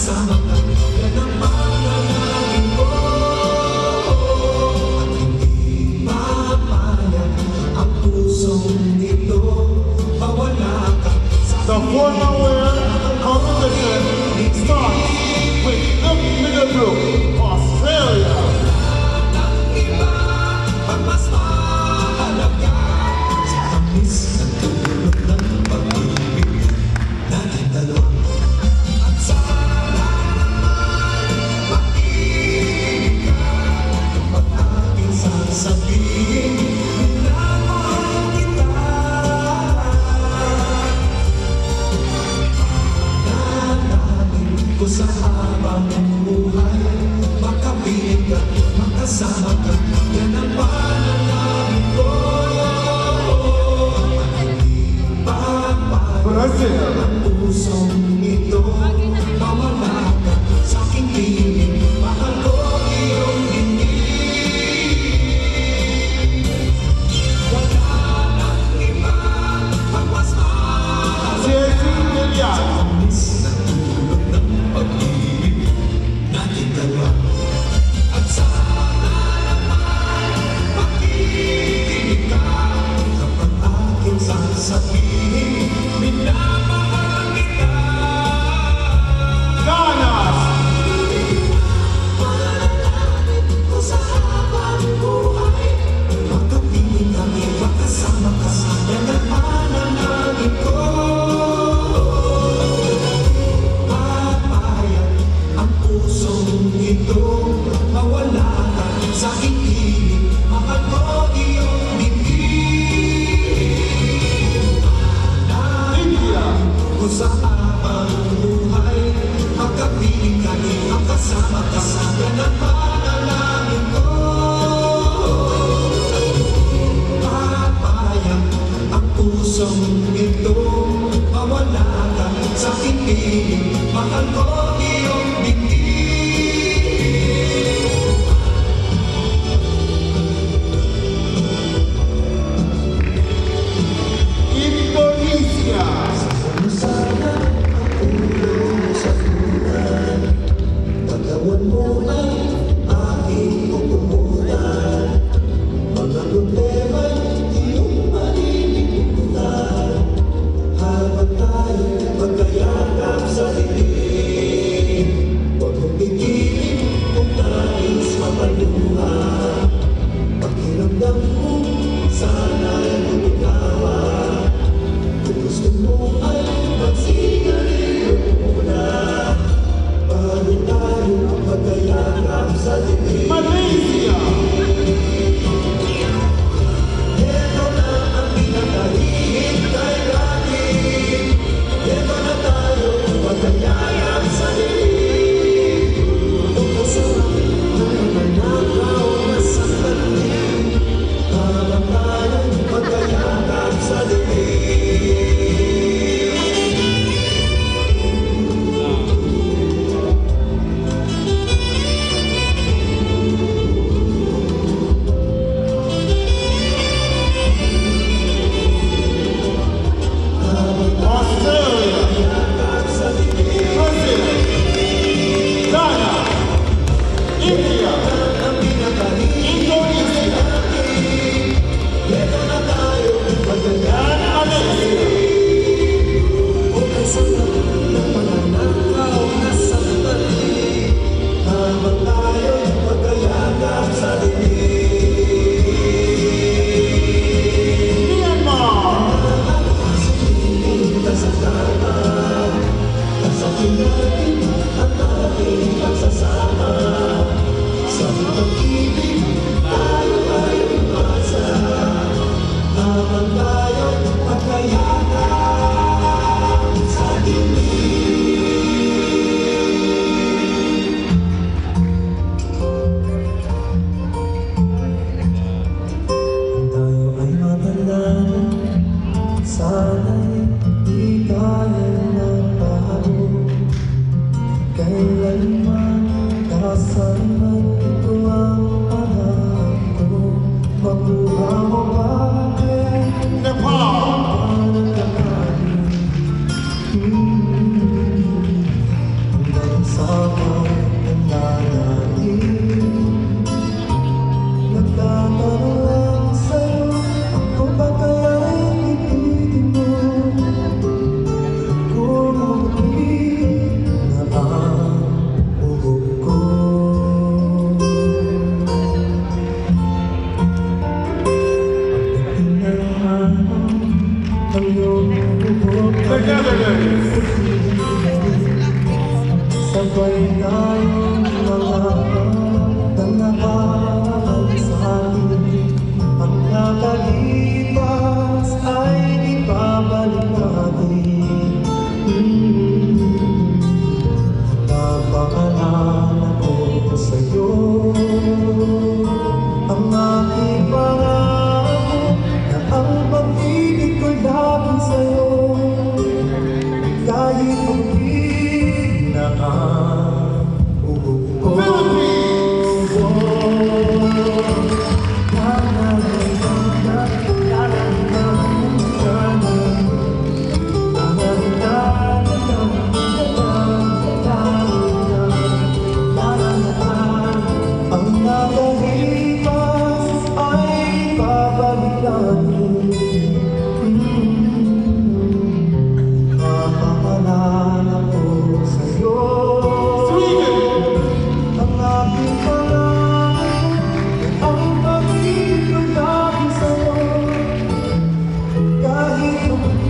makasama ka. Yan ang panalangin ko. At hindi papayag ang pusong ito mawala ka. The four-hour competition starts with the middle group, Australia. Sa habang buhay, makapiling ka, makasama ka, yan ang panalangin ko. Hindi papayag ang pusong ito mawala ka sa aking piling. Mahal ko iyong dinig. Wala nang iba ang mas mahal. Natin dalawa. At sana naman makikinig ka kapag aking sasabihin, minamahal kita. Ganas! Manalangin ko sa habang buhay, magkapiling kami, makasama ka sa yan ang panalangin ko. Pusong ito mawala ka sa aking piling. Mahal ko iyong dinig. Manalangin ko sa habang buhay, magkapiling ka rin, makasama ka sa yan ang panalangin ko. At hindi papayag ang pusong ito mawala ka sa aking piling. Mahal ko iyong dinig. sabay tayong mga nanakahal sa atin. Ang nakalipas ay ibabalik natin. Napaalala ko sa'yo ang aking pangako na ang pag-ibig ko'y lagi sa'yo. Kahit hindi na ang nakalipas ay babalik natin. Napaalala ko sa'yo ang aking pangako, ang pag-ibig ko'y lagi sa'yo. Kahit hindi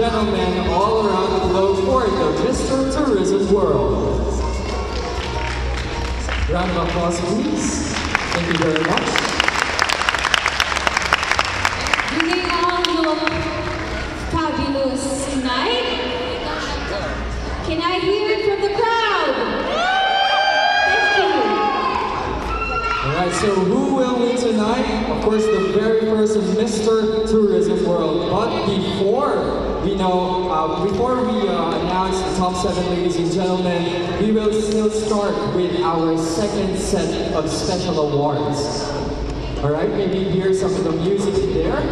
gentlemen all around the globe for the Mr. Tourism World. Round of applause, please. Thank you very much. Do they all look fabulous tonight? Can I hear it from the crowd? Thank you. Alright, so who will win tonight? Of course, the very first Mr. Tourism World. But before we announce the top 7, ladies and gentlemen, we will still start with our second set of special awards. Alright, maybe hear some of the music there.